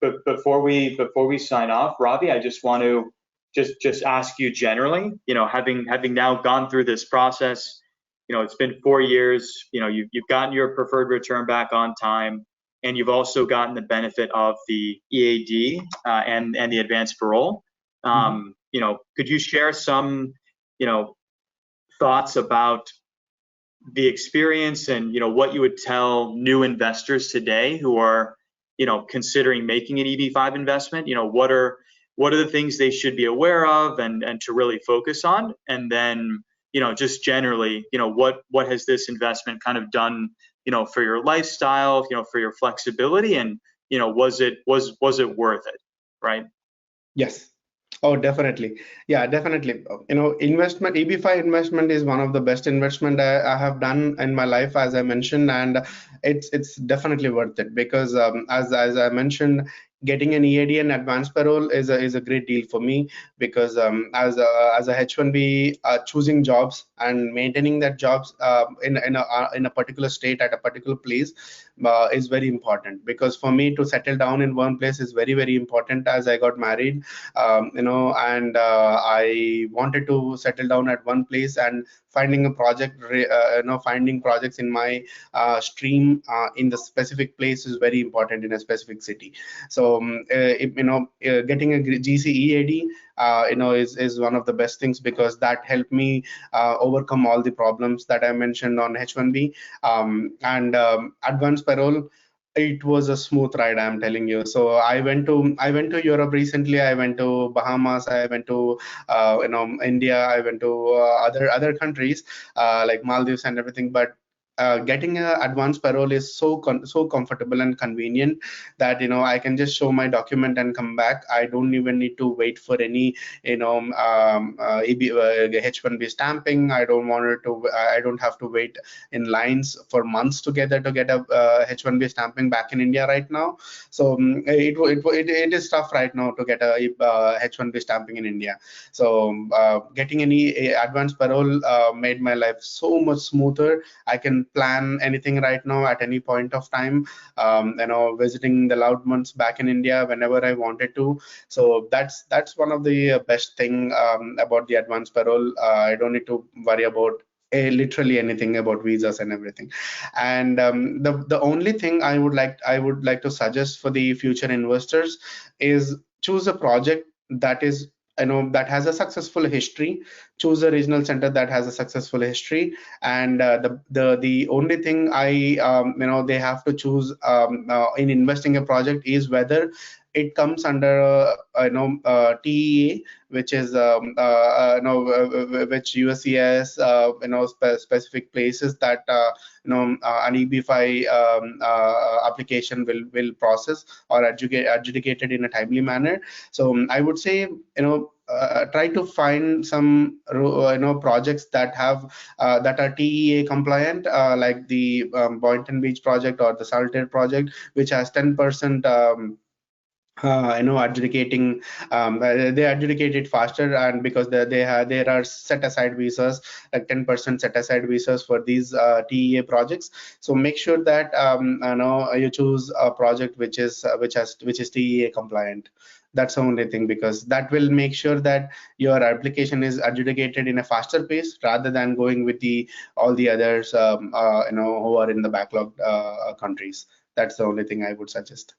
but before we sign off, Ravi, I just want to just ask you generally, having now gone through this process, it's been 4 years, you've gotten your preferred return back on time, and you've also gotten the benefit of the EAD and the advanced parole. Could you share some, thoughts about the experience and what you would tell new investors today who are considering making an EB-5 investment? What are the things they should be aware of and to really focus on? And then just generally, what has this investment kind of done for your lifestyle, for your flexibility, and was it worth it, right? Yes. Oh, definitely. Yeah, definitely. Investment, EB-5 investment is one of the best investment I have done in my life, as I mentioned, and it's definitely worth it because as I mentioned, getting an EAD and advanced parole is a great deal for me because as a H1B, choosing jobs and maintaining that jobs in a particular state at a particular place is very important, because for me to settle down in one place is very, very important, as I got married, and I wanted to settle down at one place, and finding a project, finding projects in my stream in the specific place is very important in a specific city. So getting a GC EAD is one of the best things, because that helped me overcome all the problems that I mentioned on H1B, and advanced parole. It was a smooth ride, I'm telling you. So I went to Europe recently. I went to Bahamas. I went to India. I went to other countries like Maldives and everything. But getting an advanced parole is so comfortable and convenient that I can just show my document and come back. I don't even need to wait for any H1B stamping. I don't have to wait in lines for months together to get a H1B stamping back in India right now. So it is tough right now to get a H1B stamping in India. So getting any advanced parole made my life so much smoother. I can plan anything right now at any point of time, visiting the loved ones back in India whenever I wanted to. So that's one of the best thing about the advanced parole. I don't need to worry about literally anything about visas and everything. And the only thing I would like to suggest for the future investors is choose a project that is that has a successful history. Choose a regional center that has a successful history, and the only thing they have to choose in investing a project is whether it comes under TEA, which is which USCIS specific places that an EB-5 application will process or adjudicated in a timely manner. So I would say try to find some projects that have that are TEA compliant, like the Boynton Beach project or the Saltaire project, which has 10% adjudicating. They adjudicate it faster, and because there are set aside visas, like 10% set aside visas for these TEA projects. So make sure that you choose a project which is TEA compliant. That's the only thing, because that will make sure that your application is adjudicated in a faster pace rather than going with all the others who are in the backlogged countries. That's the only thing I would suggest.